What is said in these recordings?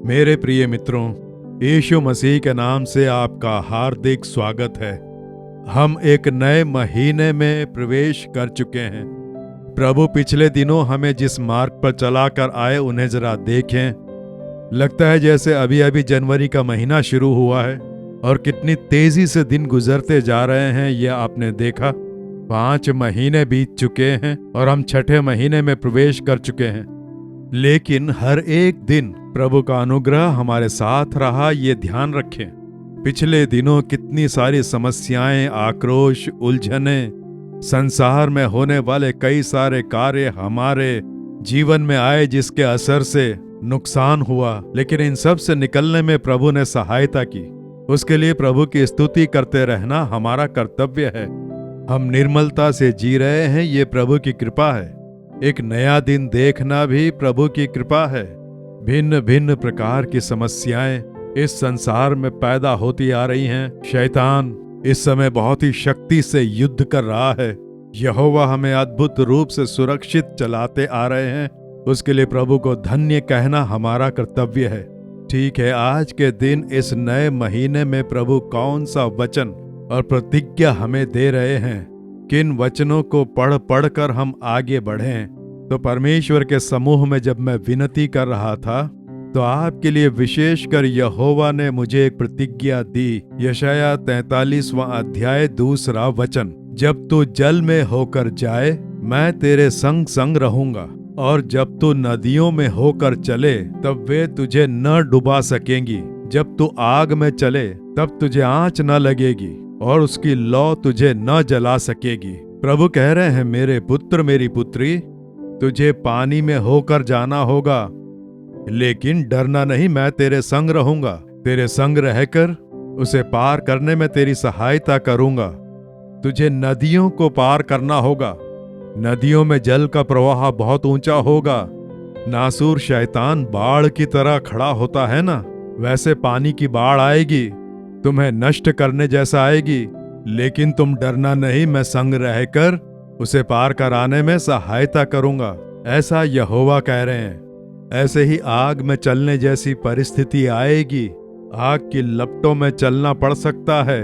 मेरे प्रिय मित्रों, यीशु मसीह के नाम से आपका हार्दिक स्वागत है। हम एक नए महीने में प्रवेश कर चुके हैं। प्रभु पिछले दिनों हमें जिस मार्ग पर चलाकर आए उन्हें जरा देखें। लगता है जैसे अभी अभी जनवरी का महीना शुरू हुआ है और कितनी तेजी से दिन गुजरते जा रहे हैं ये आपने देखा। 5 महीने बीत चुके हैं और हम 6ठे महीने में प्रवेश कर चुके हैं। लेकिन हर एक दिन प्रभु का अनुग्रह हमारे साथ रहा, ये ध्यान रखें। पिछले दिनों कितनी सारी समस्याएं, आक्रोश, उलझने, संसार में होने वाले कई सारे कार्य हमारे जीवन में आए जिसके असर से नुकसान हुआ, लेकिन इन सब से निकलने में प्रभु ने सहायता की। उसके लिए प्रभु की स्तुति करते रहना हमारा कर्तव्य है। हम निर्मलता से जी रहे हैं, ये प्रभु की कृपा है। एक नया दिन देखना भी प्रभु की कृपा है। भिन्न भिन्न प्रकार की समस्याएं इस संसार में पैदा होती आ रही हैं। शैतान इस समय बहुत ही शक्ति से युद्ध कर रहा है। यहोवा हमें अद्भुत रूप से सुरक्षित चलाते आ रहे हैं। उसके लिए प्रभु को धन्य कहना हमारा कर्तव्य है। ठीक है, आज के दिन इस नए महीने में प्रभु कौन सा वचन और प्रतिज्ञा हमें दे रहे हैं, किन वचनों को पढ़ पढ़कर हम आगे बढ़ें। तो परमेश्वर के समूह में जब मैं विनती कर रहा था तो आपके लिए विशेषकर यहोवा ने मुझे एक प्रतिज्ञा दी। यशाया 43वां अध्याय 2 वचन, जब तू जल में होकर जाए मैं तेरे संग संग रहूंगा, और जब तू नदियों में होकर चले तब वे तुझे न डुबा सकेंगी। जब तू आग में चले तब तुझे आंच न लगेगी और उसकी लौ तुझे न जला सकेगी। प्रभु कह रहे हैं, मेरे पुत्र मेरी पुत्री, तुझे पानी में होकर जाना होगा, लेकिन डरना नहीं, मैं तेरे संग रहूंगा। तेरे संग रहकर उसे पार करने में तेरी सहायता करूंगा। तुझे नदियों को पार करना होगा। नदियों में जल का प्रवाह बहुत ऊंचा होगा। नासूर शैतान बाढ़ की तरह खड़ा होता है ना, वैसे पानी की बाढ़ आएगी, तुम्हें नष्ट करने जैसा आएगी। लेकिन तुम डरना नहीं, मैं संग रहकर उसे पार कराने में सहायता करूंगा, ऐसा यहोवा कह रहे हैं। ऐसे ही आग में चलने जैसी परिस्थिति आएगी। आग की लपटों में चलना पड़ सकता है,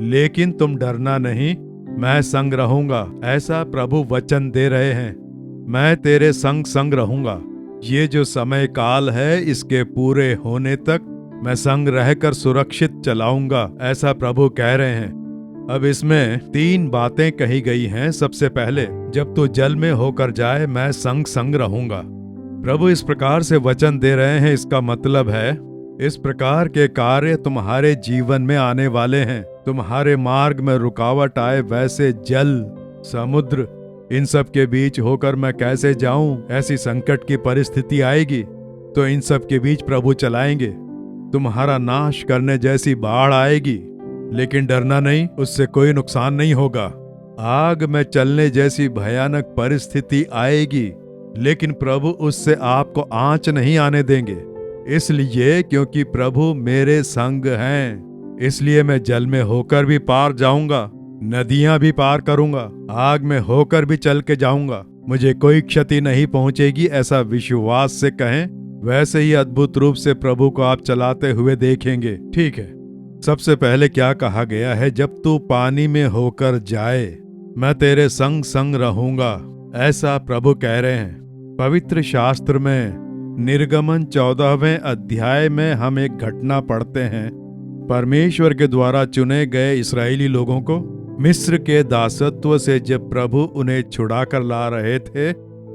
लेकिन तुम डरना नहीं, मैं संग रहूंगा, ऐसा प्रभु वचन दे रहे हैं। मैं तेरे संग संग रहूंगा। ये जो समय काल है इसके पूरे होने तक मैं संग रहकर सुरक्षित चलाऊंगा, ऐसा प्रभु कह रहे हैं। अब इसमें 3 बातें कही गई हैं। सबसे पहले, जब तू जल में होकर जाए मैं संग संग रहूंगा। प्रभु इस प्रकार से वचन दे रहे हैं, इसका मतलब है इस प्रकार के कार्य तुम्हारे जीवन में आने वाले हैं। तुम्हारे मार्ग में रुकावट आए, वैसे जल, समुद्र, इन सब के बीच होकर मैं कैसे जाऊं, ऐसी संकट की परिस्थिति आएगी तो इन सब के बीच प्रभु चलाएंगे। तुम्हारा नाश करने जैसी बाढ़ आएगी, लेकिन डरना नहीं, उससे कोई नुकसान नहीं होगा। आग में चलने जैसी भयानक परिस्थिति आएगी, लेकिन प्रभु उससे आपको आंच नहीं आने देंगे। इसलिए क्योंकि प्रभु मेरे संग हैं, इसलिए मैं जल में होकर भी पार जाऊंगा, नदियां भी पार करूंगा, आग में होकर भी चल के जाऊंगा, मुझे कोई क्षति नहीं पहुंचेगी, ऐसा विश्वास से कहें। वैसे ही अद्भुत रूप से प्रभु को आप चलाते हुए देखेंगे। ठीक है, सबसे पहले क्या कहा गया है, जब तू पानी में होकर जाए मैं तेरे संग संग रहूंगा, ऐसा प्रभु कह रहे हैं। पवित्र शास्त्र में निर्गमन 14वें अध्याय में हम एक घटना पढ़ते हैं। परमेश्वर के द्वारा चुने गए इस्राएली लोगों को मिस्र के दासत्व से जब प्रभु उन्हें छुड़ा कर ला रहे थे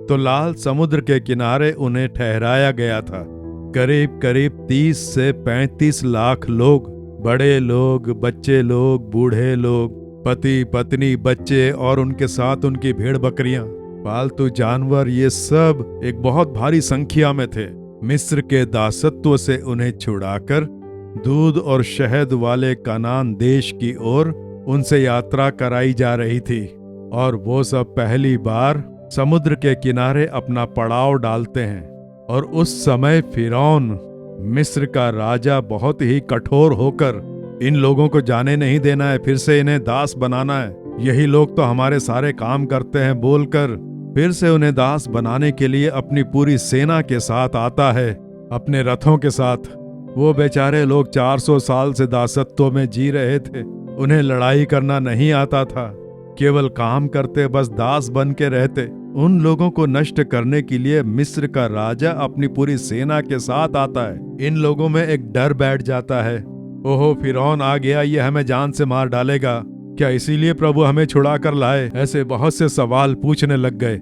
तो लाल समुद्र के किनारे उन्हें ठहराया गया था। करीब करीब 30 से 35 लाख लोग, बड़े लोग, बच्चे लोग, बूढ़े लोग, पति पत्नी, बच्चे और उनके साथ उनकी भेड़ बकरियां, पालतू जानवर, ये सब एक बहुत भारी संख्या में थे। मिस्र के दासत्व से उन्हें छुड़ाकर दूध और शहद वाले कनान देश की ओर उनसे यात्रा कराई जा रही थी, और वो सब पहली बार समुद्र के किनारे अपना पड़ाव डालते हैं। और उस समय फिरौन, मिस्र का राजा, बहुत ही कठोर होकर इन लोगों को जाने नहीं देना है, फिर से इन्हें दास बनाना है, यही लोग तो हमारे सारे काम करते हैं बोलकर फिर से उन्हें दास बनाने के लिए अपनी पूरी सेना के साथ आता है। अपने रथों के साथ। वो बेचारे लोग 400 साल से दासत्व में जी रहे थे। उन्हें लड़ाई करना नहीं आता था, केवल काम करते, बस दास बन के रहते। उन लोगों को नष्ट करने के लिए मिस्र का राजा अपनी पूरी सेना के साथ आता है। इन लोगों में एक डर बैठ जाता है, ओहो फिरौन आ गया, ये हमें जान से मार डालेगा, क्या इसीलिए प्रभु हमें छुड़ा कर लाए? ऐसे बहुत से सवाल पूछने लग गए।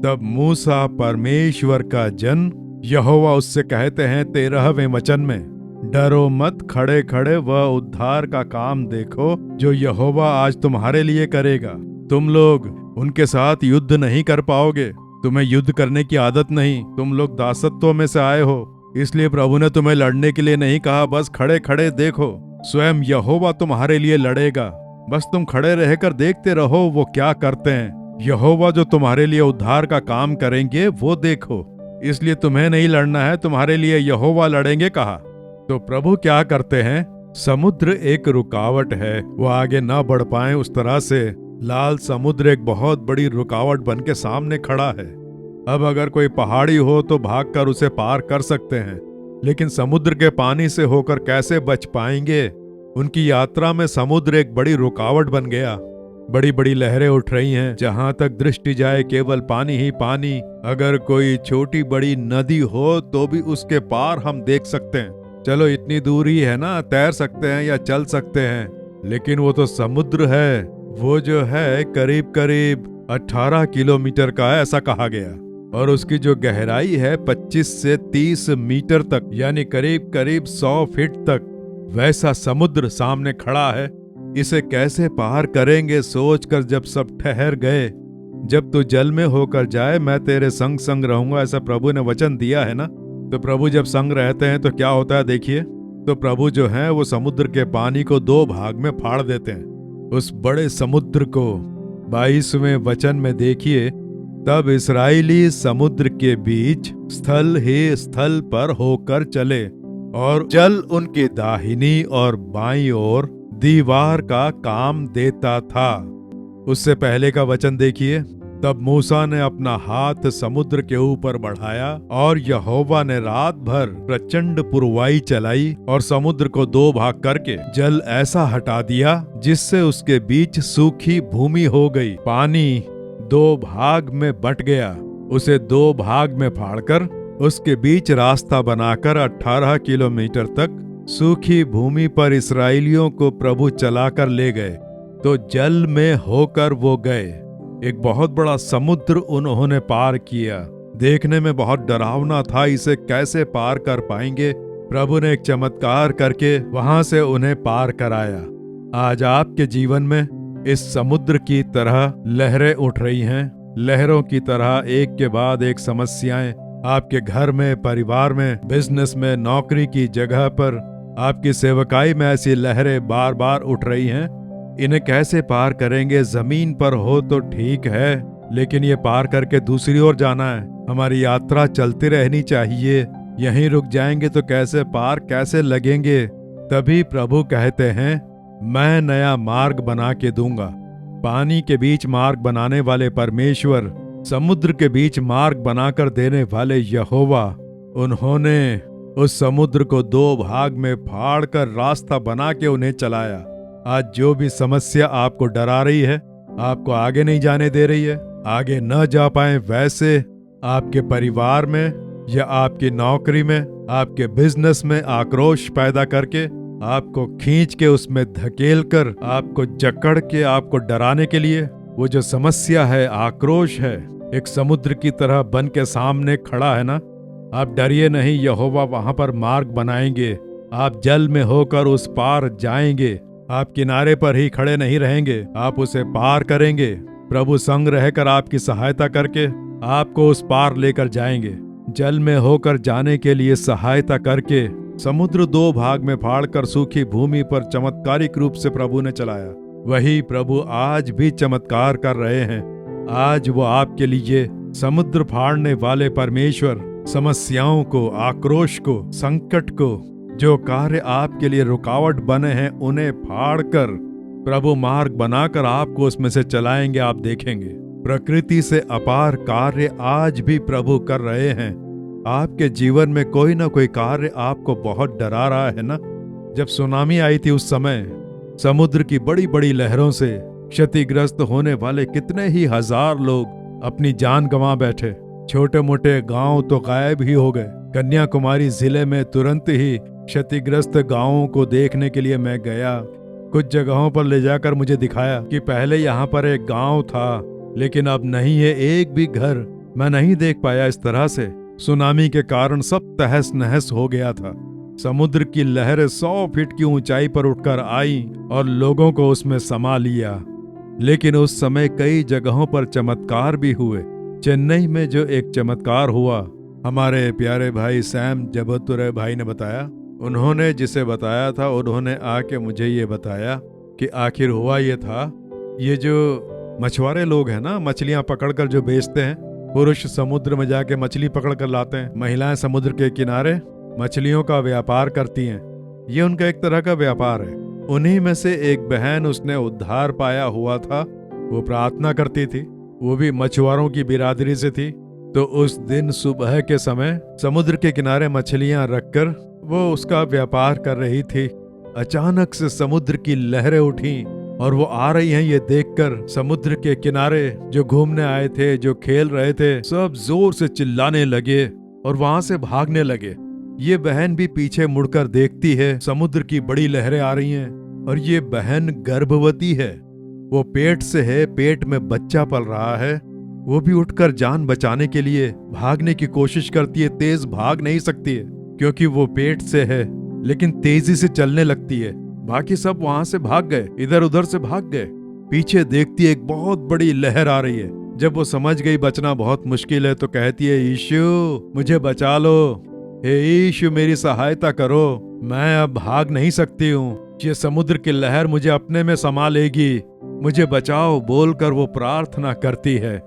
तब मूसा परमेश्वर का जन यहोवा उससे कहते हैं 13वें वचन में, डरो मत, खड़े खड़े वह उद्धार का काम देखो जो यहोवा आज तुम्हारे लिए करेगा। तुम लोग उनके साथ युद्ध नहीं कर पाओगे, तुम्हें युद्ध करने की आदत नहीं, तुम लोग दासत्व में से आए हो, इसलिए प्रभु ने तुम्हें लड़ने के लिए नहीं कहा, बस खड़े खड़े देखो, स्वयं यहोवा तुम्हारे लिए लड़ेगा, बस तुम खड़े रहकर देखते रहो वो क्या करते हैं। यहोवा जो तुम्हारे लिए उद्धार का काम करेंगे वो देखो, इसलिए तुम्हें नहीं लड़ना है, तुम्हारे लिए यहोवा लड़ेंगे कहा। तो प्रभु क्या करते हैं? समुद्र एक रुकावट है, वो आगे ना बढ़ पाए उस तरह से लाल समुद्र एक बहुत बड़ी रुकावट बन के सामने खड़ा है। अब अगर कोई पहाड़ी हो तो भागकर उसे पार कर सकते हैं, लेकिन समुद्र के पानी से होकर कैसे बच पाएंगे? उनकी यात्रा में समुद्र एक बड़ी रुकावट बन गया। बड़ी बड़ी लहरें उठ रही हैं, जहां तक दृष्टि जाए केवल पानी ही पानी। अगर कोई छोटी बड़ी नदी हो तो भी उसके पार हम देख सकते हैं, चलो इतनी दूर ही है ना, तैर सकते हैं या चल सकते हैं, लेकिन वो तो समुद्र है, वो जो है करीब करीब 18 किलोमीटर का है ऐसा कहा गया, और उसकी जो गहराई है 25 से 30 मीटर तक, यानी करीब करीब 100 फीट तक। वैसा समुद्र सामने खड़ा है, इसे कैसे पार करेंगे सोचकर जब सब ठहर गए। जब तू जल में होकर जाए मैं तेरे संग संग रहूंगा, ऐसा प्रभु ने वचन दिया है ना। तो प्रभु जब संग रहते हैं तो क्या होता है देखिए। तो प्रभु जो है वो समुद्र के पानी को 2 भाग में फाड़ देते हैं, उस बड़े समुद्र को। 22वें वचन में देखिए, तब इस्राएली समुद्र के बीच स्थल ही स्थल पर होकर चले और जल उनकी दाहिनी और बाईं ओर दीवार का काम देता था। उससे पहले का वचन देखिए, तब मूसा ने अपना हाथ समुद्र के ऊपर बढ़ाया और यहोवा ने रात भर प्रचंड पुरवाई चलाई और समुद्र को 2 भाग करके जल ऐसा हटा दिया जिससे उसके बीच सूखी भूमि हो गई। पानी 2 भाग में बंट गया, उसे 2 भाग में फाड़कर उसके बीच रास्ता बनाकर 18 किलोमीटर तक सूखी भूमि पर इस्राएलियों को प्रभु चलाकर ले गए। तो जल में होकर वो गए। एक बहुत बड़ा समुद्र उन्होंने पार किया। देखने में बहुत डरावना था, इसे कैसे पार कर पाएंगे? प्रभु ने एक चमत्कार करके वहां से उन्हें पार कराया। आज आपके जीवन में इस समुद्र की तरह लहरें उठ रही हैं। लहरों की तरह एक के बाद एक समस्याएं आपके घर में, परिवार में, बिजनेस में, नौकरी की जगह पर, आपकी सेवकाई में ऐसी लहरें बार बार उठ रही हैं। इन्हें कैसे पार करेंगे? जमीन पर हो तो ठीक है, लेकिन ये पार करके दूसरी ओर जाना है। हमारी यात्रा चलती रहनी चाहिए। यहीं रुक जाएंगे तो कैसे पार, कैसे लगेंगे? तभी प्रभु कहते हैं, मैं नया मार्ग बना के दूंगा। पानी के बीच मार्ग बनाने वाले परमेश्वर, समुद्र के बीच मार्ग बनाकर देने वाले यहोवा, उन्होंने उस समुद्र को 2 भाग में फाड़कर रास्ता बना के उन्हें चलाया। आज जो भी समस्या आपको डरा रही है, आपको आगे नहीं जाने दे रही है, आगे न जा पाए, वैसे आपके परिवार में या आपकी नौकरी में, आपके बिजनेस में आक्रोश पैदा करके, आपको खींच के उसमें धकेल कर, आपको जकड़ के, आपको डराने के लिए, वो जो समस्या है, आक्रोश है, एक समुद्र की तरह बन के सामने खड़ा है ना। आप डरिए नहीं, यहोवा वहां पर मार्ग बनाएंगे। आप जल में होकर उस पार जाएंगे। आप किनारे पर ही खड़े नहीं रहेंगे, आप उसे पार करेंगे। प्रभु संग रहकर आपकी सहायता करके आपको उस पार लेकर जाएंगे। जल में होकर जाने के लिए सहायता करके समुद्र 2 भाग में फाड़कर सूखी भूमि पर चमत्कारिक रूप से प्रभु ने चलाया। वही प्रभु आज भी चमत्कार कर रहे हैं। आज वो आपके लिए समुद्र फाड़ने वाले परमेश्वर समस्याओं को, आक्रोश को, संकट को, जो कार्य आपके लिए रुकावट बने हैं, उन्हें फाड़कर प्रभु मार्ग बनाकर आपको उसमें से चलाएंगे। आप देखेंगे प्रकृति से अपार कार्य आज भी प्रभु कर रहे हैं। आपके जीवन में कोई ना कोई कार्य आपको बहुत डरा रहा है ना। जब सुनामी आई थी उस समय समुद्र की बड़ी बड़ी लहरों से क्षतिग्रस्त होने वाले कितने ही हजार लोग अपनी जान गंवा बैठे। छोटे मोटे गांव तो गायब ही हो गए। कन्याकुमारी जिले में तुरंत ही क्षतिग्रस्त गांवों को देखने के लिए मैं गया। कुछ जगहों पर ले जाकर मुझे दिखाया कि पहले यहाँ पर एक गांव था, लेकिन अब नहीं है। एक भी घर मैं नहीं देख पाया। इस तरह से सुनामी के कारण सब तहस नहस हो गया था। समुद्र की लहरें 100 फीट की ऊंचाई पर उठकर आई और लोगों को उसमें समा लिया। लेकिन उस समय कई जगहों पर चमत्कार भी हुए। चेन्नई में जो एक चमत्कार हुआ, हमारे प्यारे भाई सैम जबतुरे भाई ने बताया। उन्होंने जिसे बताया था, उन्होंने आके मुझे ये बताया कि आखिर हुआ ये था, ये जो मछुआरे लोग हैं ना, मछलियां पकड़कर जो बेचते हैं, पुरुष समुद्र में जाके मछली पकड़ कर लाते हैं, महिलाएं समुद्र के किनारे मछलियों का व्यापार करती हैं। ये उनका एक तरह का व्यापार है। उन्हीं में से एक बहन, उसने उद्धार पाया हुआ था। वो प्रार्थना करती थी, वो भी मछुआरों की बिरादरी से थी। तो उस दिन सुबह के समय समुद्र के किनारे मछलियां रखकर वो उसका व्यापार कर रही थी। अचानक से समुद्र की लहरें उठी और वो आ रही हैं ये देखकर समुद्र के किनारे जो घूमने आए थे, जो खेल रहे थे, सब जोर से चिल्लाने लगे और वहां से भागने लगे। ये बहन भी पीछे मुड़कर देखती है, समुद्र की बड़ी लहरें आ रही हैं और ये बहन गर्भवती है। वो पेट से है, पेट में बच्चा पल रहा है। वो भी उठकर जान बचाने के लिए भागने की कोशिश करती है। तेज भाग नहीं सकती है क्योंकि वो पेट से है, लेकिन तेजी से चलने लगती है। बाकी सब वहां से भाग गए, इधर उधर से भाग गए। पीछे देखती है एक बहुत बड़ी लहर आ रही है। जब वो समझ गई बचना बहुत मुश्किल है तो कहती है, यीशु मुझे बचा लो, हे यीशु मेरी सहायता करो, मैं अब भाग नहीं सकती हूँ, ये समुद्र की लहर मुझे अपने में समा लेगी, मुझे बचाओ बोलकर वो प्रार्थना करती है।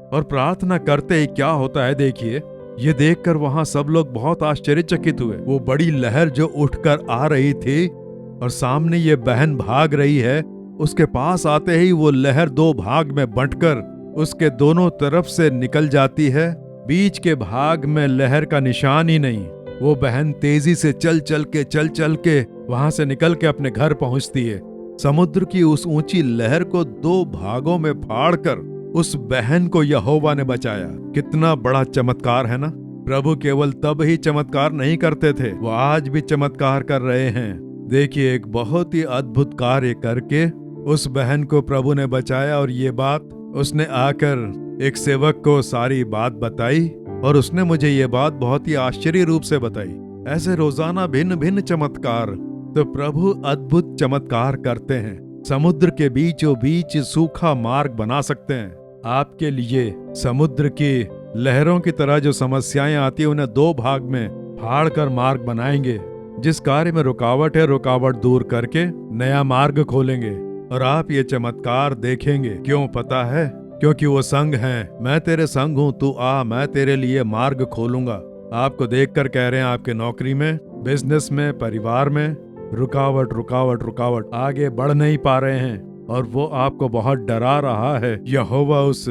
और प्रार्थना करते ही क्या होता है देखिए, ये देखकर वहां सब लोग बहुत आश्चर्यचकित हुए। वो बड़ी लहर जो उठकर आ रही थी और सामने ये बहन भाग रही है, उसके पास आते ही वो लहर 2 भाग में बंटकर उसके दोनों तरफ से निकल जाती है। बीच के भाग में लहर का निशान ही नहीं। वो बहन तेजी से चल चल के वहां से निकल के अपने घर पहुंचती है। समुद्र की उस ऊंची लहर को 2 भागों में फाड़कर उस बहन को यहोवा ने बचाया। कितना बड़ा चमत्कार है ना। प्रभु केवल तब ही चमत्कार नहीं करते थे, वो आज भी चमत्कार कर रहे हैं। देखिए, एक बहुत ही अद्भुत कार्य करके उस बहन को प्रभु ने बचाया। और ये बात उसने आकर एक सेवक को सारी बात बताई और उसने मुझे ये बात बहुत ही आश्चर्य रूप से बताई। ऐसे रोजाना भिन्न भिन्न चमत्कार तो प्रभु अद्भुत चमत्कार करते हैं। समुद्र के बीचों बीच सूखा मार्ग बना सकते हैं आपके लिए। समुद्र की लहरों की तरह जो समस्याएं आती है उन्हें 2 भाग में फाड़ कर मार्ग बनाएंगे। जिस कार्य में रुकावट है, रुकावट दूर करके नया मार्ग खोलेंगे और आप ये चमत्कार देखेंगे। क्यों पता है? क्योंकि वो संग हैं। मैं तेरे संग हूं, तू आ, मैं तेरे लिए मार्ग खोलूंगा। आपको देखकर कह रहे हैं, आपके नौकरी में, बिजनेस में, परिवार में रुकावट रुकावट रुकावट, आगे बढ़ नहीं पा रहे हैं और वो आपको बहुत डरा रहा है। यहोवा उस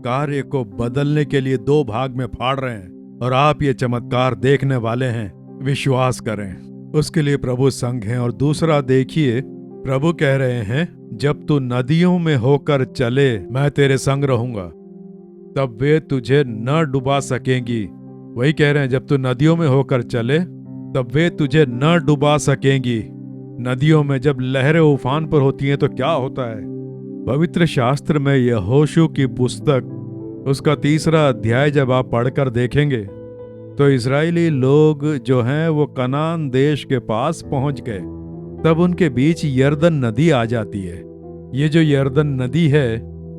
कार्य को बदलने के लिए 2 भाग में फाड़ रहे हैं और आप ये चमत्कार देखने वाले हैं। विश्वास करें, उसके लिए प्रभु संग हैं। और दूसरा देखिए, प्रभु कह रहे हैं, जब तू नदियों में होकर चले मैं तेरे संग रहूंगा, तब वे तुझे न डुबा सकेंगी। वही कह रहे हैं, जब तू नदियों में होकर चले तब वे तुझे न डुबा सकेंगी। नदियों में जब लहरें उफान पर होती हैं तो क्या होता है? पवित्र शास्त्र में यहोशू की पुस्तक उसका 3 अध्याय जब आप पढ़कर देखेंगे तो इजरायली लोग जो हैं वो कनान देश के पास पहुंच गए। तब उनके बीच यरदन नदी आ जाती है। ये जो यरदन नदी है,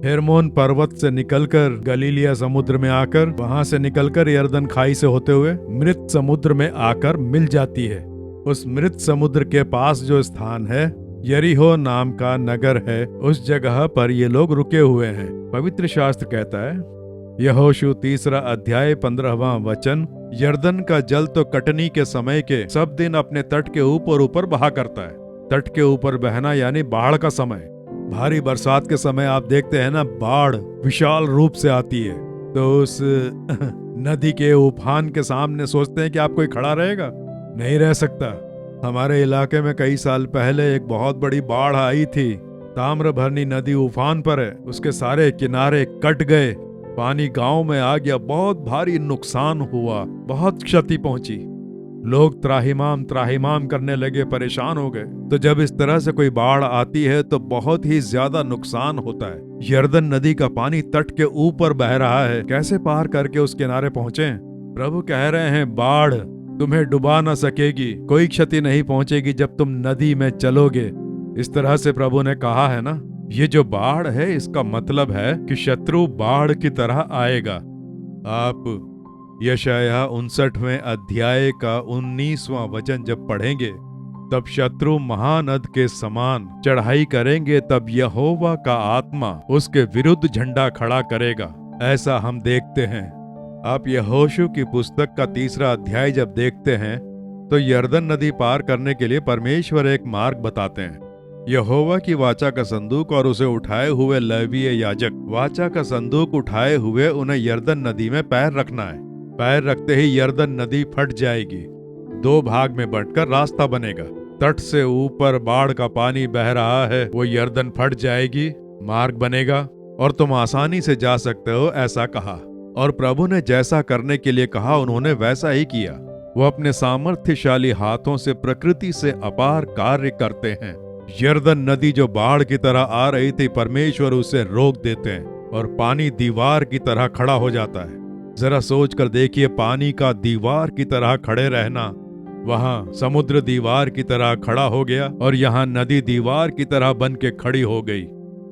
हेर्मोन पर्वत से निकलकर गलीलिया समुद्र में आकर, वहां से निकलकर यरदन खाई से होते हुए मृत समुद्र में आकर मिल जाती है। उस मृत समुद्र के पास जो स्थान है, यरीहो नाम का नगर है, उस जगह पर ये लोग रुके हुए हैं। पवित्र शास्त्र कहता है, यहोशू 3 अध्याय 15वां वचन, यरदन का जल तो कटनी के समय के सब दिन अपने तट के ऊपर बहा करता है। तट के ऊपर बहना यानी बाढ़ का समय। भारी बरसात के समय आप देखते हैं ना, बाढ़ विशाल रूप से आती है। तो उस नदी के उफान के सामने सोचते हैं कि आप कोई खड़ा रहेगा? नहीं रह सकता। हमारे इलाके में कई साल पहले एक बहुत बड़ी बाढ़ आई थी। ताम्रबरनी नदी उफान पर है, उसके सारे किनारे कट गए, पानी गांव में आ गया, बहुत भारी नुकसान हुआ, बहुत क्षति पहुंची। लोग त्राहिमाम त्राहिमाम करने लगे, परेशान हो गए। तो जब इस तरह से कोई बाढ़ आती है तो बहुत ही ज्यादा नुकसान होता है। यर्दन नदी का पानी तट के ऊपर बह रहा है, कैसे पार करके उस किनारे पहुंचे? प्रभु कह रहे हैं, बाढ़ तुम्हें डुबा न सकेगी, कोई क्षति नहीं पहुंचेगी जब तुम नदी में चलोगे। इस तरह से प्रभु ने कहा है ना। ये जो बाढ़ है, इसका मतलब है कि शत्रु बाढ़ की तरह आएगा। आप यशायाह 59वें अध्याय का 19वां वचन जब पढ़ेंगे, तब शत्रु महानद के समान चढ़ाई करेंगे, तब यहोवा का आत्मा उसके विरुद्ध झंडा खड़ा करेगा। ऐसा हम देखते हैं। आप यहोशू की पुस्तक का 3रा अध्याय जब देखते हैं तो यर्दन नदी पार करने के लिए परमेश्वर एक मार्ग बताते हैं। यहोवा की वाचा का संदूक और उसे उठाए हुए लेवीय याजक वाचा का संदूक उठाए हुए उन्हें यर्दन नदी में पैर रखना है। पैर रखते ही यर्दन नदी फट जाएगी, 2 भाग में बंटकर रास्ता बनेगा। तट से ऊपर बाढ़ का पानी बह रहा है, वो यर्दन फट जाएगी, मार्ग बनेगा और तुम आसानी से जा सकते हो, ऐसा कहा। और प्रभु ने जैसा करने के लिए कहा उन्होंने वैसा ही किया। वो अपने सामर्थ्यशाली हाथों से प्रकृति से अपार कार्य करते हैं। यर्दन नदी जो बाढ़ की तरह आ रही थी, परमेश्वर उसे रोक देते हैं और पानी दीवार की तरह खड़ा हो जाता है। जरा सोच कर देखिए, पानी का दीवार की तरह खड़े रहना। वहां समुद्र दीवार की तरह खड़ा हो गया और यहाँ नदी दीवार की तरह बन के खड़ी हो गई।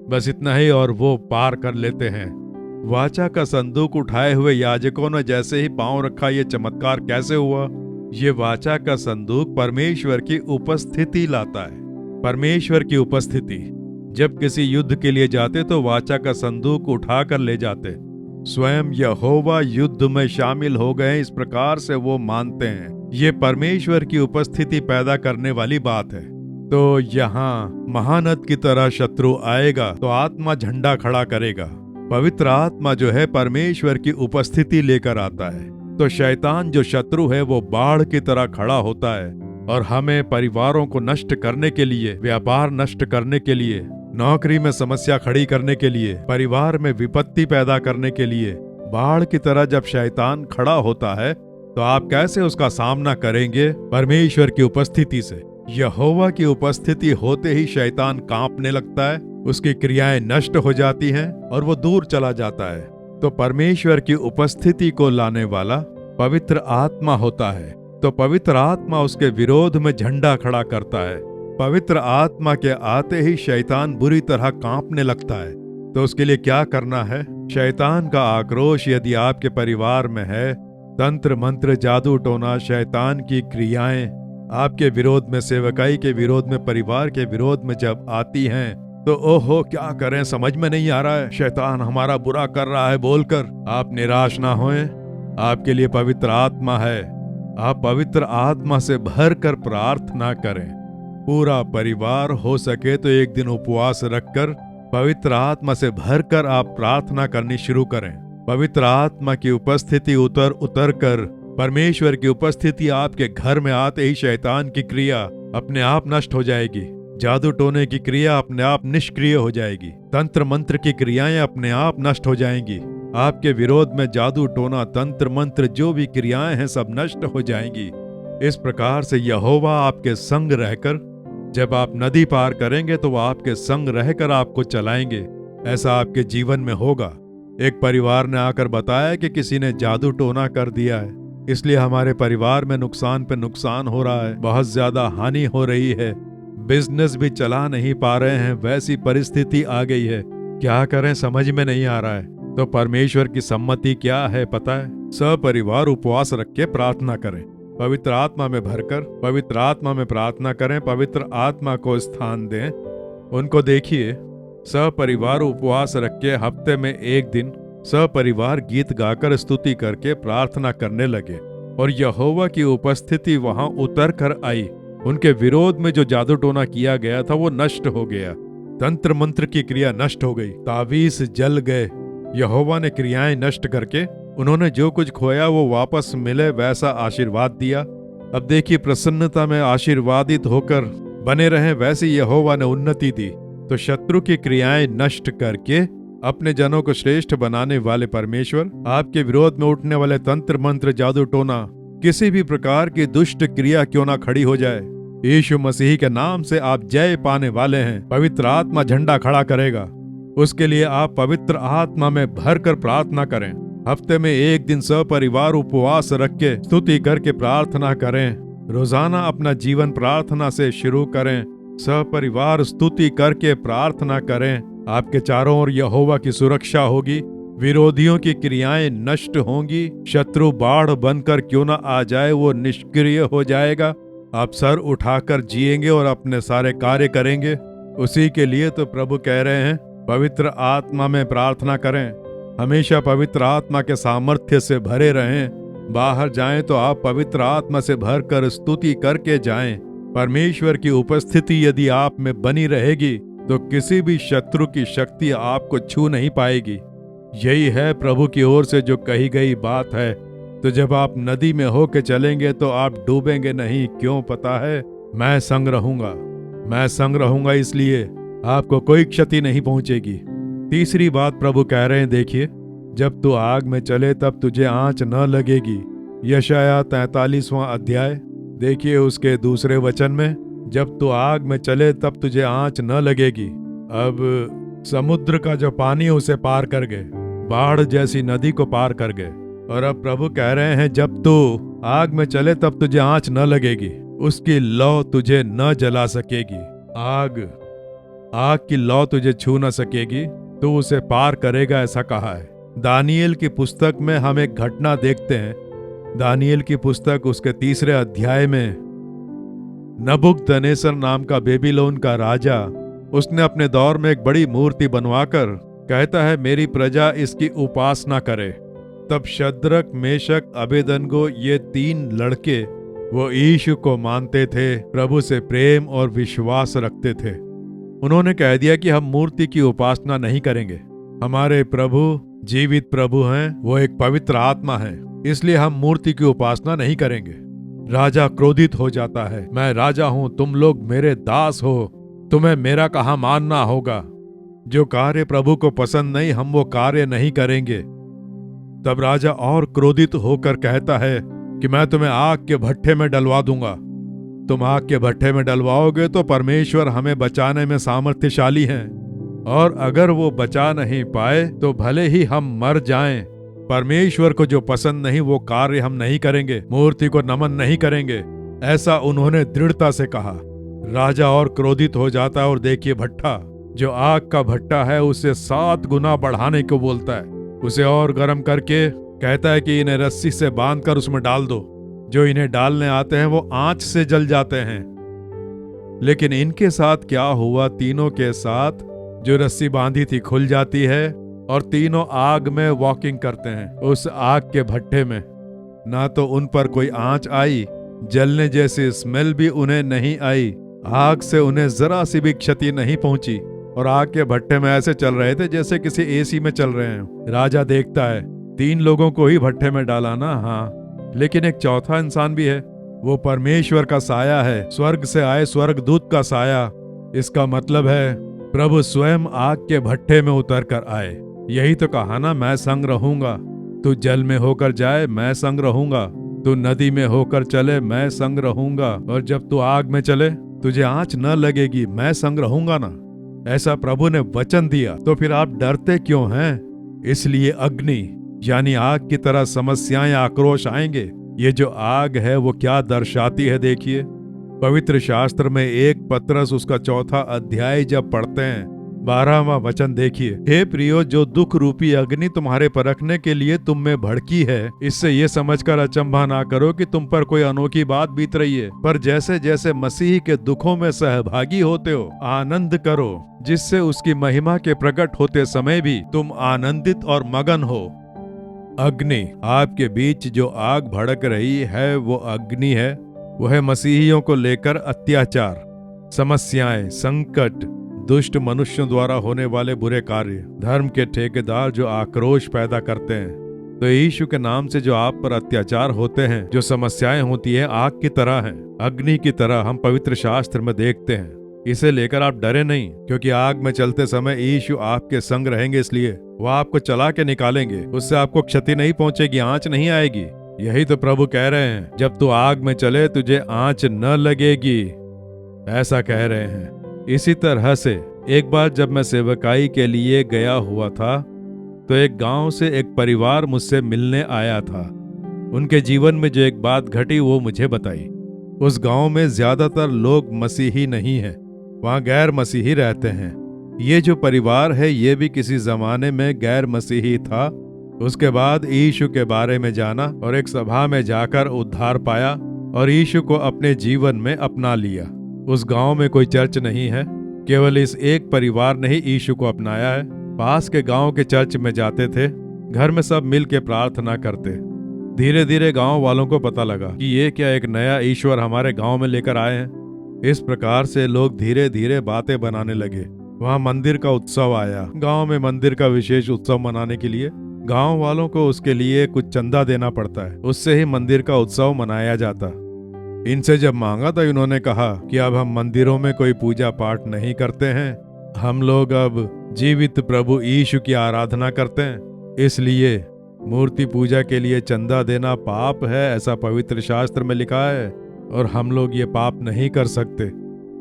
बस इतना ही और वो पार कर लेते हैं। वाचा का संदूक उठाए हुए याजकों ने जैसे ही पांव रखा, ये चमत्कार कैसे हुआ? ये वाचा का संदूक परमेश्वर की उपस्थिति लाता है। परमेश्वर की उपस्थिति। जब किसी युद्ध के लिए जाते तो वाचा का संदूक उठा कर ले जाते। स्वयं यहोवा युद्ध में शामिल हो गए, इस प्रकार से वो मानते हैं। ये परमेश्वर की उपस्थिति पैदा करने वाली बात है। तो यहाँ महानद की तरह शत्रु आएगा तो आत्मा झंडा खड़ा करेगा। पवित्र आत्मा जो है परमेश्वर की उपस्थिति लेकर आता है। तो शैतान जो शत्रु है वो बाढ़ की तरह खड़ा होता है और हमें परिवारों को नष्ट करने के लिए, व्यापार नष्ट करने के लिए, नौकरी में समस्या खड़ी करने के लिए, परिवार में विपत्ति पैदा करने के लिए बाढ़ की तरह जब शैतान खड़ा होता है तो आप कैसे उसका सामना करेंगे? परमेश्वर की उपस्थिति से। यहोवा की उपस्थिति होते ही शैतान कांपने लगता है, उसकी क्रियाएं नष्ट हो जाती हैं और वो दूर चला जाता है। तो परमेश्वर की उपस्थिति को लाने वाला पवित्र आत्मा होता है। तो पवित्र आत्मा उसके विरोध में झंडा खड़ा करता है। पवित्र आत्मा के आते ही शैतान बुरी तरह कांपने लगता है। तो उसके लिए क्या करना है? शैतान का आक्रोश यदि आपके परिवार में है, तंत्र मंत्र जादू टोना शैतान की क्रियाएं आपके विरोध में, सेवकाई के विरोध में, परिवार के विरोध में जब आती हैं तो ओहो क्या करें, समझ में नहीं आ रहा है, शैतान हमारा बुरा कर रहा है बोलकर आप निराश ना होएं। आपके लिए पवित्र आत्मा है। आप पवित्र आत्मा से भरकर प्रार्थना करें। पूरा परिवार हो सके तो एक दिन उपवास रखकर पवित्र आत्मा से भरकर आप प्रार्थना करनी शुरू करें। पवित्र आत्मा की उपस्थिति उतर कर परमेश्वर की उपस्थिति आपके घर में आते ही शैतान की क्रिया अपने आप नष्ट हो जाएगी। जादू टोने की क्रिया अपने आप निष्क्रिय हो जाएगी। तंत्र मंत्र की क्रियाएं अपने आप नष्ट हो जाएंगी। आपके विरोध में जादू टोना, तंत्र मंत्र जो भी क्रियाएं हैं सब नष्ट हो जाएंगी। इस प्रकार से यहोवा आपके संग रहकर, जब आप नदी पार करेंगे तो वो आपके संग रहकर आपको चलाएंगे। ऐसा आपके जीवन में होगा। एक परिवार ने आकर बताया कि किसी ने जादू टोना कर दिया है, इसलिए हमारे परिवार में नुकसान पे नुकसान हो रहा है, बहुत ज्यादा हानि हो रही है, बिजनेस भी चला नहीं पा रहे हैं, वैसी परिस्थिति आ गई है, क्या करें समझ में नहीं आ रहा है। तो परमेश्वर की सम्मति क्या है पता है? सपरिवार उपवास रख के प्रार्थना करें, पवित्र आत्मा में भरकर पवित्र आत्मा में प्रार्थना करें, पवित्र आत्मा को स्थान दें। उनको देखिए, सपरिवार उपवास रख के हफ्ते में एक दिन सपरिवार गीत गाकर स्तुति करके प्रार्थना करने लगे और यहोवा की उपस्थिति वहां उतर कर आई। उनके विरोध में जो जादू टोना किया गया था वो नष्ट हो गया। तंत्र मंत्र की क्रिया नष्ट हो गई, तावीज जल गए। यहोवा ने क्रियाएं नष्ट करके उन्होंने जो कुछ खोया वो वापस मिले वैसा आशीर्वाद दिया। अब देखिए, प्रसन्नता में आशीर्वादित होकर बने रहें वैसी यहोवा ने उन्नति दी। तो शत्रु की क्रियाएं नष्ट करके अपने जनों को श्रेष्ठ बनाने वाले परमेश्वर आपके विरोध में उठने वाले तंत्र मंत्र, जादू टोना, किसी भी प्रकार की दुष्ट क्रिया क्यों ना खड़ी हो जाए, यीशु मसीह के नाम से आप जय पाने वाले हैं। पवित्र आत्मा झंडा खड़ा करेगा। उसके लिए आप पवित्र आत्मा में भरकर प्रार्थना करें। हफ्ते में एक दिन सपरिवार उपवास रख के स्तुति करके प्रार्थना करें। रोजाना अपना जीवन प्रार्थना से शुरू करें। सपरिवार स्तुति करके प्रार्थना करें। आपके चारों ओर यहोवा की सुरक्षा होगी। विरोधियों की क्रियाएं नष्ट होंगी। शत्रु बाढ़ बनकर क्यों ना आ जाए, वो निष्क्रिय हो जाएगा। आप सर उठाकर जिएंगे और अपने सारे कार्य करेंगे। उसी के लिए तो प्रभु कह रहे हैं, पवित्र आत्मा में प्रार्थना करें। हमेशा पवित्र आत्मा के सामर्थ्य से भरे रहें। बाहर जाएं तो आप पवित्र आत्मा से भरकर स्तुति करके जाएं। परमेश्वर की उपस्थिति यदि आप में बनी रहेगी तो किसी भी शत्रु की शक्ति आपको छू नहीं पाएगी। यही है प्रभु की ओर से जो कही गई बात है। तो जब आप नदी में होके चलेंगे तो आप डूबेंगे नहीं। क्यों पता है? मैं संग रहूंगा। मैं संग रहूंगा, इसलिए आपको कोई क्षति नहीं पहुंचेगी। तीसरी बात प्रभु कह रहे हैं, देखिए, जब तू आग में चले तब तुझे आंच न लगेगी। यशाया 43वां अध्याय देखिए उसके दूसरे वचन में, जब तू आग में चले तब तुझे आंच न लगेगी। अब समुद्र का जो पानी उसे पार कर गए, बाढ़ जैसी नदी को पार कर गए। और अब प्रभु कह रहे हैं, जब तू आग में चले तब तुझे आंच न लगेगी, उसकी लौ तुझे न जला सकेगी। आग की लौ तुझे छू न सकेगी, तू उसे पार करेगा, ऐसा कहा है। दानियेल की पुस्तक में हम एक घटना देखते हैं। दानियेल की पुस्तक उसके 3 अध्याय में नबूकदनेस्सर नाम का बेबीलोन का राजा, उसने अपने दौर में एक बड़ी मूर्ति बनवाकर कहता है, मेरी प्रजा इसकी उपासना करे। तब शद्रक, मेशक, अबेदनगो, ये 3 लड़के वो यीशु को मानते थे, प्रभु से प्रेम और विश्वास रखते थे। उन्होंने कह दिया कि हम मूर्ति की उपासना नहीं करेंगे। हमारे प्रभु जीवित प्रभु हैं, वो एक पवित्र आत्मा है, इसलिए हम मूर्ति की उपासना नहीं करेंगे। राजा क्रोधित हो जाता है, मैं राजा हूं, तुम लोग मेरे दास हो, तुम्हें मेरा कहा मानना होगा। जो कार्य प्रभु को पसंद नहीं, हम वो कार्य नहीं करेंगे। तब राजा और क्रोधित होकर कहता है कि मैं तुम्हें आग के भट्ठे में डलवा दूंगा। तुम आग के भट्ठे में डलवाओगे तो परमेश्वर हमें बचाने में सामर्थ्यशाली हैं, और अगर वो बचा नहीं पाए तो भले ही हम मर जाएं, परमेश्वर को जो पसंद नहीं वो कार्य हम नहीं करेंगे, मूर्ति को नमन नहीं करेंगे। ऐसा उन्होंने दृढ़ता से कहा। राजा और क्रोधित हो जाता है, और देखिए भट्ठा, जो आग का भट्टा है, उसे 7 गुना बढ़ाने को बोलता है। उसे और गर्म करके कहता है कि इन्हें रस्सी से बांधकर उसमें डाल दो। जो इन्हें डालने आते हैं वो आंच से जल जाते हैं। लेकिन इनके साथ क्या हुआ? तीनों के साथ जो रस्सी बांधी थी खुल जाती है, और तीनों आग में वॉकिंग करते हैं। उस आग के भट्टे में ना तो उन पर कोई आंच आई, जलने जैसी स्मेल भी उन्हें नहीं आई, आग से उन्हें जरा सी भी क्षति नहीं पहुंची, और आग के भट्टे में ऐसे चल रहे थे जैसे किसी एसी में चल रहे हैं। राजा देखता है 3 लोगों को ही भट्टे में डाला ना, हाँ, लेकिन एक चौथा इंसान भी है। वो परमेश्वर का साया है, स्वर्ग से आए स्वर्गदूत का साया। इसका मतलब है प्रभु स्वयं आग के भट्टे में उतर कर आए। यही तो कहा ना, मैं संग रहूंगा। तू जल में होकर जाए, मैं संग रहूंगा। तू नदी में होकर चले, मैं संग रहूंगा। और जब तू आग में चले तुझे आंच न लगेगी, मैं संग रहूंगा ना। ऐसा प्रभु ने वचन दिया, तो फिर आप डरते क्यों हैं? इसलिए अग्नि यानी आग की तरह समस्याएं, आक्रोश आएंगे। ये जो आग है वो क्या दर्शाती है? देखिए पवित्र शास्त्र में 1 पतरस उसका 4 अध्याय जब पढ़ते हैं, 12वां वचन देखिए। हे प्रियो, जो दुख रूपी अग्नि तुम्हारे परखने के लिए तुम में भड़की है, इससे ये समझकर अचंभा ना करो कि तुम पर कोई अनोखी बात बीत रही है, पर जैसे जैसे मसीह के दुखों में सहभागी होते हो, आनंद करो, जिससे उसकी महिमा के प्रकट होते समय भी तुम आनंदित और मगन हो। अग्नि, आपके बीच जो आग भड़क रही है वो अग्नि है। वो है मसीहियों को लेकर अत्याचार, समस्याएं, संकट, दुष्ट मनुष्यों द्वारा होने वाले बुरे कार्य, धर्म के ठेकेदार जो आक्रोश पैदा करते हैं। तो यीशु के नाम से जो आप पर अत्याचार होते हैं, जो समस्याएं होती है, आग की तरह हैं, अग्नि की तरह हम पवित्र शास्त्र में देखते हैं। इसे लेकर आप डरे नहीं, क्योंकि आग में चलते समय यीशु आपके संग रहेंगे, इसलिए वो आपको चला के निकालेंगे। उससे आपको क्षति नहीं पहुंचेगी, आंच नहीं आएगी। यही तो प्रभु कह रहे हैं, जब तू आग में चले तुझे आंच न लगेगी, ऐसा कह रहे हैं। इसी तरह से एक बार जब मैं सेवकाई के लिए गया हुआ था, तो एक गांव से एक परिवार मुझसे मिलने आया था। उनके जीवन में जो एक बात घटी वो मुझे बताई। उस गांव में ज्यादातर लोग मसीही नहीं हैं, वहां गैर मसीही रहते हैं। ये जो परिवार है ये भी किसी जमाने में गैर मसीही था। उसके बाद यीशु के बारे में जाना और एक सभा में जाकर उद्धार पाया और यीशु को अपने जीवन में अपना लिया। उस गांव में कोई चर्च नहीं है, केवल इस एक परिवार ने ही यीशु को अपनाया है। पास के गांव के चर्च में जाते थे, घर में सब मिल के प्रार्थना करते। धीरे धीरे गांव वालों को पता लगा कि ये क्या एक नया ईश्वर हमारे गांव में लेकर आए हैं। इस प्रकार से लोग धीरे धीरे बातें बनाने लगे। वहां मंदिर का उत्सव आया। गांव में मंदिर का विशेष उत्सव मनाने के लिए गांव वालों को उसके लिए कुछ चंदा देना पड़ता है, उससे ही मंदिर का उत्सव मनाया जाता। इनसे जब मांगा तो इन्होंने कहा कि अब हम मंदिरों में कोई पूजा पाठ नहीं करते हैं, हम लोग अब जीवित प्रभु यीशु की आराधना करते हैं। इसलिए मूर्ति पूजा के लिए चंदा देना पाप है, ऐसा पवित्र शास्त्र में लिखा है, और हम लोग ये पाप नहीं कर सकते।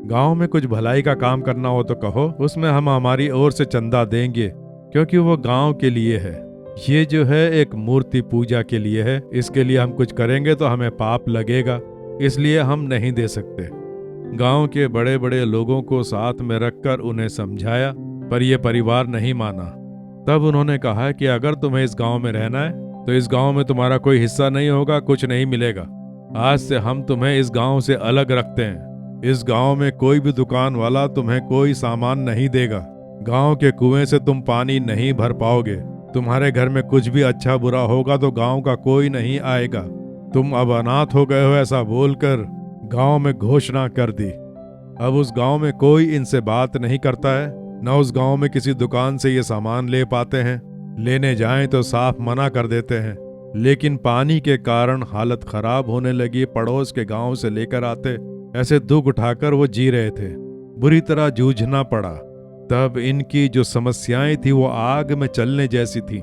गांव में कुछ भलाई का काम करना हो तो कहो, उसमें हम हमारी ओर से चंदा देंगे, क्योंकि वो गांव के लिए है। ये जो है एक मूर्ति पूजा के लिए है, इसके लिए हम कुछ करेंगे तो हमें पाप लगेगा, इसलिए हम नहीं दे सकते। गांव के बड़े बड़े लोगों को साथ में रखकर उन्हें समझाया, पर यह परिवार नहीं माना। तब उन्होंने कहा कि अगर तुम्हें इस गांव में रहना है तो इस गांव में तुम्हारा कोई हिस्सा नहीं होगा, कुछ नहीं मिलेगा। आज से हम तुम्हें इस गांव से अलग रखते हैं। इस गांव में कोई भी दुकान वाला तुम्हें कोई सामान नहीं देगा। गांव के कुएं से तुम पानी नहीं भर पाओगे। तुम्हारे घर में कुछ भी अच्छा बुरा होगा तो गांव का कोई नहीं आएगा। तुम अब अनाथ हो गए हो, ऐसा बोलकर गांव में घोषणा कर दी। अब उस गांव में कोई इनसे बात नहीं करता है, न उस गांव में किसी दुकान से ये सामान ले पाते हैं। लेने जाएं तो साफ मना कर देते हैं। लेकिन पानी के कारण हालत खराब होने लगी, पड़ोस के गांव से लेकर आते। ऐसे दुख उठाकर वो जी रहे थे। बुरी तरह जूझना पड़ा। तब इनकी जो समस्याएं थी वो आग में चलने जैसी थी।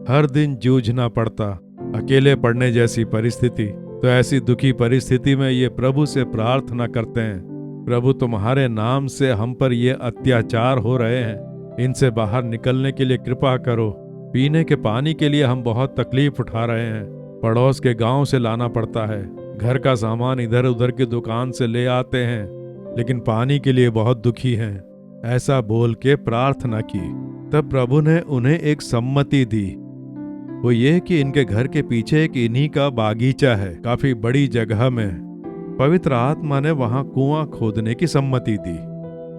हर दिन जूझना पड़ता, अकेले पड़ने जैसी परिस्थिति। तो ऐसी दुखी परिस्थिति में ये प्रभु से प्रार्थना करते हैं, प्रभु तुम्हारे नाम से हम पर ये अत्याचार हो रहे हैं, इनसे बाहर निकलने के लिए कृपा करो। पीने के पानी के लिए हम बहुत तकलीफ उठा रहे हैं, पड़ोस के गांव से लाना पड़ता है। घर का सामान इधर उधर की दुकान से ले आते हैं, लेकिन पानी के लिए बहुत दुखी हैं। ऐसा बोल के प्रार्थना की। तब प्रभु ने उन्हें एक सम्मति दी, वो ये कि इनके घर के पीछे एक इन्हीं का बागीचा है, काफी बड़ी जगह में। पवित्र आत्मा ने वहां कुआं खोदने की सम्मति दी।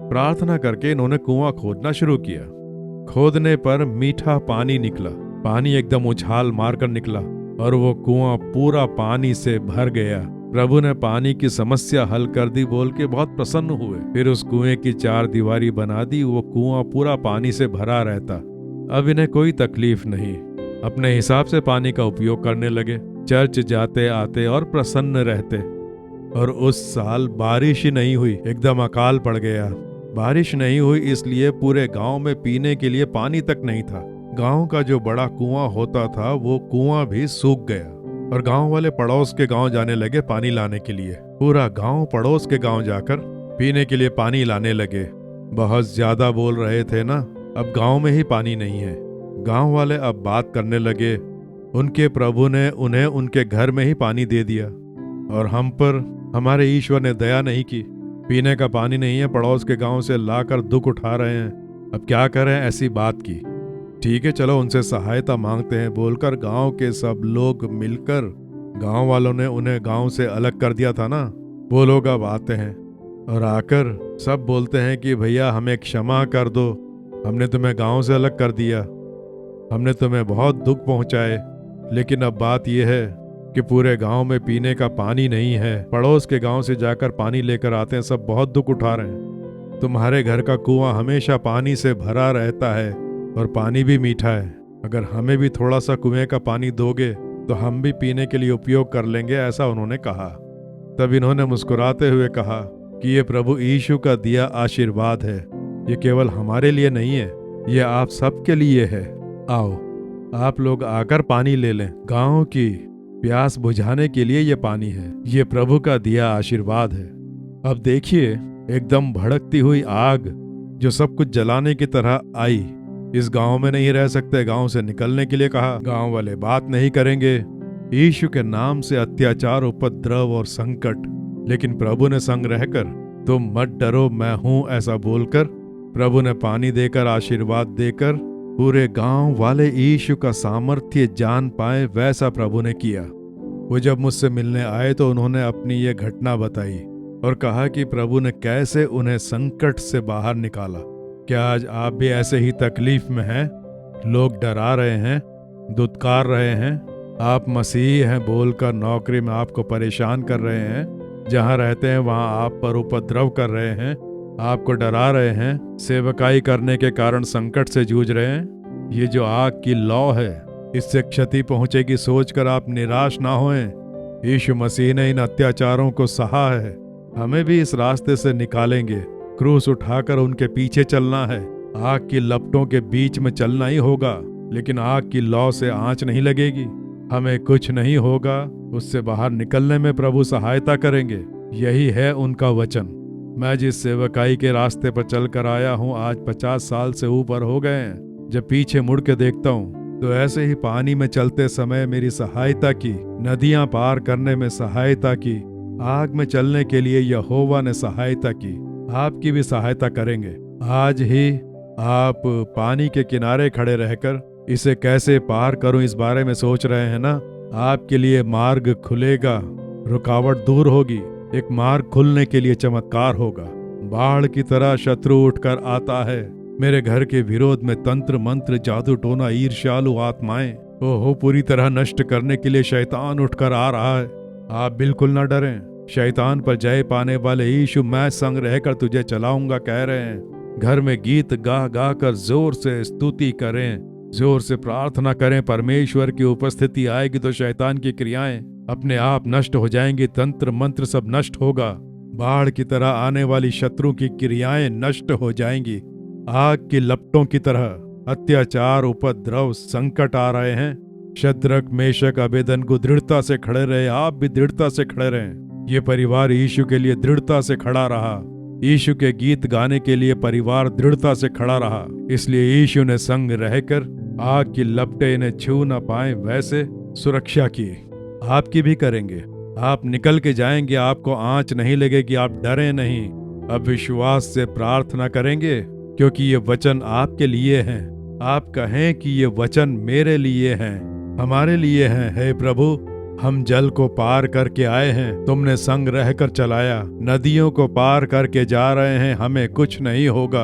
प्रार्थना करके इन्होंने कुआं खोदना शुरू किया। खोदने पर मीठा पानी निकला। पानी एकदम उछाल मारकर निकला और वो कुआं पूरा पानी से भर गया। प्रभु ने पानी की समस्या हल कर दी बोल के बहुत प्रसन्न हुए। फिर उस कुएं की 4 दीवारी बना दी। वो कुआं पूरा पानी से भरा रहता। अब इन्हें कोई तकलीफ नहीं, अपने हिसाब से पानी का उपयोग करने लगे। चर्च जाते आते और प्रसन्न रहते। और उस साल बारिश ही नहीं हुई, एकदम अकाल पड़ गया। बारिश नहीं हुई इसलिए पूरे गांव में पीने के लिए पानी तक नहीं था। गांव का जो बड़ा कुआं होता था वो कुआं भी सूख गया और गांव वाले पड़ोस के गांव जाने लगे पानी लाने के लिए। पूरा गांव पड़ोस के गांव जाकर पीने के लिए पानी लाने लगे। बहुत ज्यादा बोल रहे थे ना, अब गांव में ही पानी नहीं है। गांव वाले अब बात करने लगे। उनके प्रभु ने उन्हें उनके घर में ही पानी दे दिया और हम पर हमारे ईश्वर ने दया नहीं की। पीने का पानी नहीं है, पड़ोस के गांव से लाकर दुख उठा रहे हैं। अब क्या करें, ऐसी बात की। ठीक है चलो उनसे सहायता मांगते हैं बोलकर गांव के सब लोग मिलकर, गांव वालों ने उन्हें गांव से अलग कर दिया था ना, वो लोग अब आते हैं और आकर सब बोलते हैं कि भैया हमें क्षमा कर दो, हमने तुम्हें गांव से अलग कर दिया, हमने तुम्हें बहुत दुख पहुंचाए। लेकिन अब बात यह है कि पूरे गांव में पीने का पानी नहीं है। पड़ोस के गांव से जाकर पानी लेकर आते हैं, सब बहुत दुख उठा रहे हैं। तुम्हारे घर का कुआं हमेशा पानी से भरा रहता है और पानी भी मीठा है। अगर हमें भी थोड़ा सा कुएं का पानी दोगे तो हम भी पीने के लिए उपयोग कर लेंगे, ऐसा उन्होंने कहा। तब इन्होंने मुस्कुराते हुए कहा कि ये प्रभु यीशु का दिया आशीर्वाद है, ये केवल हमारे लिए नहीं है, ये आप सबके लिए है। आओ आप लोग आकर पानी ले लें। गांव की प्यास बुझाने के लिए ये पानी है, ये प्रभु का दिया आशीर्वाद है। अब देखिए, एकदम भड़कती हुई आग जो सब कुछ जलाने की तरह आई। इस गांव में नहीं रह सकते, गांव से निकलने के लिए कहा। गांव वाले बात नहीं करेंगे, यीशु के नाम से अत्याचार, उपद्रव और संकट। लेकिन प्रभु ने संग रहकर, तुम मत डरो, मैं हूं, ऐसा बोलकर प्रभु ने पानी देकर, आशीर्वाद देकर पूरे गांव वाले यीशु का सामर्थ्य जान पाए, वैसा प्रभु ने किया। वो जब मुझसे मिलने आए तो उन्होंने अपनी ये घटना बताई और कहा कि प्रभु ने कैसे उन्हें संकट से बाहर निकाला। क्या आज आप भी ऐसे ही तकलीफ में हैं? लोग डरा रहे हैं, दुत्कार रहे हैं, आप मसीह हैं बोलकर नौकरी में आपको परेशान कर रहे हैं, जहां रहते हैं वहां आप पर उपद्रव कर रहे हैं, आपको डरा रहे हैं, सेवकाई करने के कारण संकट से जूझ रहे हैं। ये जो आग की लौ है, इससे क्षति पहुंचेगी सोचकर आप निराश ना होएं। यीशु मसीह ने इन अत्याचारों को सहा है, हमें भी इस रास्ते से निकालेंगे। क्रूस उठाकर उनके पीछे चलना है। आग की लपटों के बीच में चलना ही होगा, लेकिन आग की लौ से आंच नहीं लगेगी, हमें कुछ नहीं होगा। उससे बाहर निकलने में प्रभु सहायता करेंगे। यही है उनका वचन। मैं जिस सेवकाई के रास्ते पर चलकर आया हूँ, आज 50 साल से ऊपर हो गए हैं। जब पीछे मुड़ के देखता हूँ तो ऐसे ही पानी में चलते समय मेरी सहायता की, नदियां पार करने में सहायता की, आग में चलने के लिए यहोवा ने सहायता की। आपकी भी सहायता करेंगे। आज ही आप पानी के किनारे खड़े रहकर इसे कैसे पार करूं इस बारे में सोच रहे हैं ना? आपके लिए मार्ग खुलेगा, रुकावट दूर होगी, एक मार्ग खुलने के लिए चमत्कार होगा। बाढ़ की तरह शत्रु उठकर आता है। मेरे घर के विरोध में तंत्र मंत्र, जादू टोना, ईर्ष्यालु आत्माएं, ओहो, पूरी तरह नष्ट करने के लिए शैतान उठकर आ रहा है। आप बिल्कुल न डरें। शैतान पर जय पाने वाले यीशु मैं संग रहकर तुझे चलाऊंगा कह रहे हैं। घर में गीत गा गा कर जोर से स्तुति करें, जोर से प्रार्थना करें। परमेश्वर की उपस्थिति आएगी तो शैतान की क्रियाएं अपने आप नष्ट हो जाएंगी, तंत्र मंत्र सब नष्ट होगा। बाढ़ की तरह आने वाली शत्रु की क्रियाएं नष्ट हो जाएंगी। आग की लपटों की तरह अत्याचार, उपद्रव, संकट आ रहे हैं। शद्रक, मेशक, अबेदनगो दृढ़ता से खड़े रहे। आप भी दृढ़ता से खड़े रहें। ये परिवार यीशु के लिए दृढ़ता से खड़ा रहा। यीशु के गीत गाने के लिए परिवार दृढ़ता से खड़ा रहा। इसलिए यीशु ने संग रहकर आग की लपटें इन्हें छू न पाए, वैसे सुरक्षा की। आपकी भी करेंगे। आप निकल के जाएंगे, आपको आंच नहीं लगेगी, आप डरे नहीं। अब विश्वास से प्रार्थना करेंगे, क्योंकि ये वचन आपके लिए हैं। आप कहें कि ये वचन मेरे लिए हैं, हमारे लिए हैं। हे प्रभु, हम जल को पार करके आए हैं, तुमने संग रहकर चलाया। नदियों को पार करके जा रहे हैं, हमें कुछ नहीं होगा।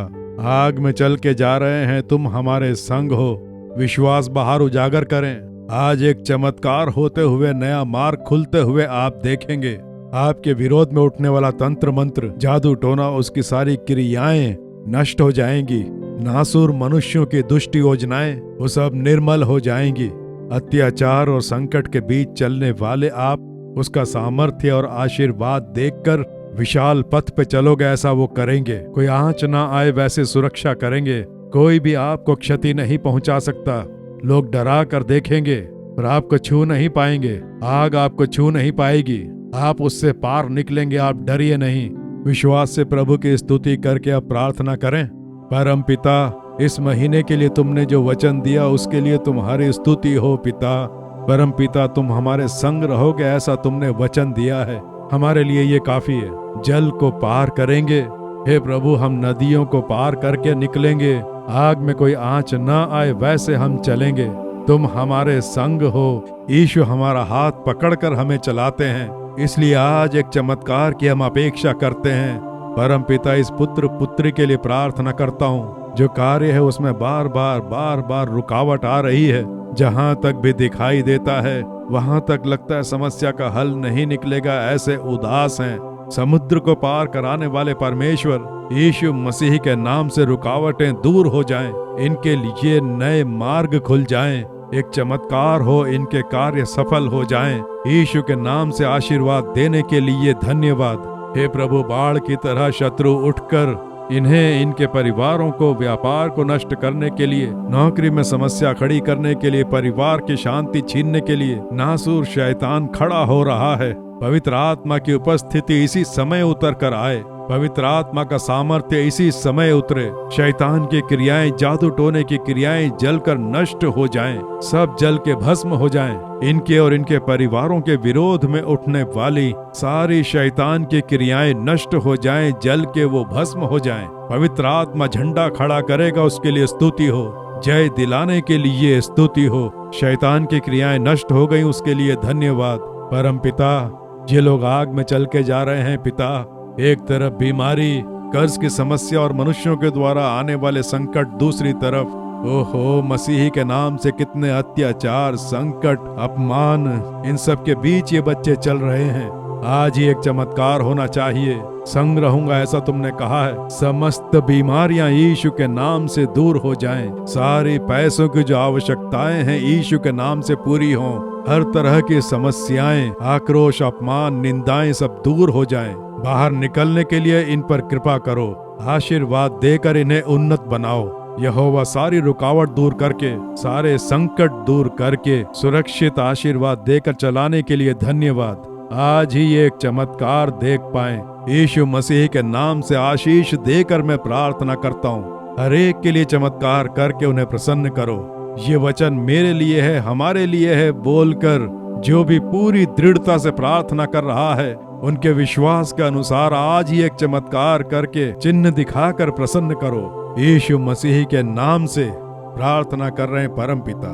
आग में चल के जा रहे हैं, तुम हमारे संग हो। विश्वास बाहर उजागर करें। आज एक चमत्कार होते हुए, नया मार्ग खुलते हुए आप देखेंगे। आपके विरोध में उठने वाला तंत्र मंत्र, जादू टोना, उसकी सारी क्रियाएं नष्ट हो जाएंगी। नासूर मनुष्यों की दुष्ट योजनाएं, वो सब निर्मल हो जाएंगी। अत्याचार और संकट के बीच चलने वाले आप उसका सामर्थ्य और आशीर्वाद देखकर विशाल पथ पे चलोगे, ऐसा वो करेंगे। कोई आंच ना आए वैसे सुरक्षा करेंगे। कोई भी आपको क्षति नहीं पहुंचा सकता। लोग डरा कर देखेंगे पर आपको छू नहीं पाएंगे। आग आपको छू नहीं पाएगी। आप उससे पार निकलेंगे। आप डरिए नहीं। विश्वास से प्रभु की स्तुति करके अब प्रार्थना करें। परम पिता, इस महीने के लिए तुमने जो वचन दिया उसके लिए तुम्हारी स्तुति हो पिता। परम पिता, तुम हमारे संग रहोगे ऐसा तुमने वचन दिया है। हमारे लिए ये काफी है। जल को पार करेंगे। हे प्रभु, हम नदियों को पार करके निकलेंगे। आग में कोई आंच न आए वैसे हम चलेंगे। तुम हमारे संग हो। यीशु हमारा हाथ पकड़कर हमें चलाते हैं। इसलिए आज एक चमत्कार की हम अपेक्षा करते हैं। परम पिता, इस पुत्र पुत्री के लिए प्रार्थना करता हूँ। जो कार्य है उसमें बार बार रुकावट आ रही है। जहां तक भी दिखाई देता है वहां तक लगता है समस्या का हल नहीं निकलेगा, ऐसे उदास हैं। समुद्र को पार कराने वाले परमेश्वर, यीशु मसीह के नाम से रुकावटें दूर हो जाएं, इनके लिए नए मार्ग खुल जाएं, एक चमत्कार हो, इनके कार्य सफल हो जाएं। यीशु के नाम से आशीर्वाद देने के लिए धन्यवाद। हे प्रभु, बाढ़ की तरह शत्रु उठकर इन्हें, इनके परिवारों को, व्यापार को नष्ट करने के लिए, नौकरी में समस्या खड़ी करने के लिए, परिवार की शांति छीनने के लिए नासूर शैतान खड़ा हो रहा है। पवित्र आत्मा की उपस्थिति इसी समय उतर कर आए, पवित्र आत्मा का सामर्थ्य इसी समय उतरे। शैतान की क्रियाएं, जादू टोने की क्रियाएं जलकर नष्ट हो जाएं, सब जल के भस्म हो जाएं। इनके और इनके परिवारों के विरोध में उठने वाली सारी शैतान की क्रियाएं नष्ट हो जाएं, जल के वो भस्म हो जाएं। पवित्र आत्मा झंडा खड़ा करेगा, उसके लिए स्तुति हो। जय दिलाने के लिए स्तुति हो। शैतान की क्रियाएं नष्ट हो गई, उसके लिए धन्यवाद। परम पिता, ये लोग आग में चल के जा रहे हैं पिता, एक तरफ बीमारी, कर्ज की समस्या और मनुष्यों के द्वारा आने वाले संकट, दूसरी तरफ ओहो मसीही के नाम से कितने अत्याचार, संकट, अपमान, इन सब के बीच ये बच्चे चल रहे हैं। आज ही एक चमत्कार होना चाहिए। संग रहूंगा ऐसा तुमने कहा है। समस्त बीमारियां यीशु के नाम से दूर हो जाएं। सारी पैसों की जो आवश्यकताएं हैं यीशु के नाम से पूरी हों। हर तरह की समस्याएं, आक्रोश, अपमान, निंदाएं सब दूर हो जाएं। बाहर निकलने के लिए इन पर कृपा करो। आशीर्वाद देकर इन्हें उन्नत बनाओ। यहोवा सारी रुकावट दूर करके, सारे संकट दूर करके, सुरक्षित आशीर्वाद देकर चलाने के लिए धन्यवाद। आज ही एक चमत्कार देख पाएं। यीशु मसीह के नाम से आशीष देकर मैं प्रार्थना करता हूँ। हर एक के लिए चमत्कार करके उन्हें प्रसन्न करो। ये वचन मेरे लिए है, हमारे लिए है बोलकर जो भी पूरी दृढ़ता से प्रार्थना कर रहा है, उनके विश्वास के अनुसार आज ही एक चमत्कार करके, चिन्ह दिखाकर प्रसन्न करो। यीशु मसीह के नाम से प्रार्थना कर रहे हैं परम पिता।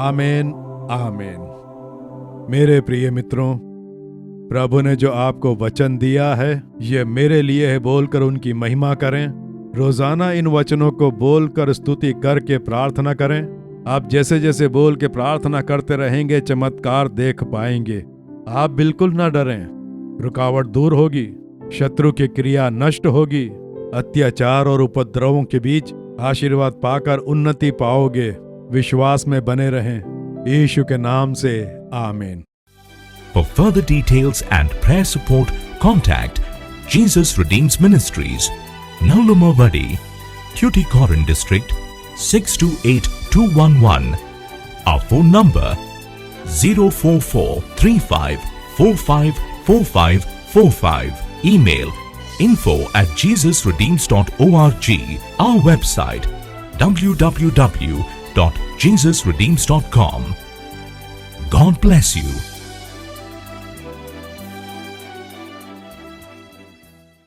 आमीन, आमीन। मेरे प्रिय मित्रों, प्रभु ने जो आपको वचन दिया है, ये मेरे लिए है बोलकर उनकी महिमा करें। रोजाना इन वचनों को बोलकर स्तुति करके प्रार्थना करें। आप जैसे जैसे बोल के प्रार्थना करते रहेंगे, चमत्कार देख पाएंगे। आप बिल्कुल ना डरें, रुकावट दूर होगी, शत्रु की क्रिया नष्ट होगी, अत्याचार और उपद्रवों के बीच आशीर्वाद पाकर उन्नति पाओगे। विश्वास में बने रहें। यीशु के नाम से आमीन। For further details and prayer support, contact Jesus Redeems Ministries, Nallumavadi, Tuticorin District, 628211. Our phone number 04435454545. Email info@jesusredeems.org. Our website www.jesusredeems.com. God bless you.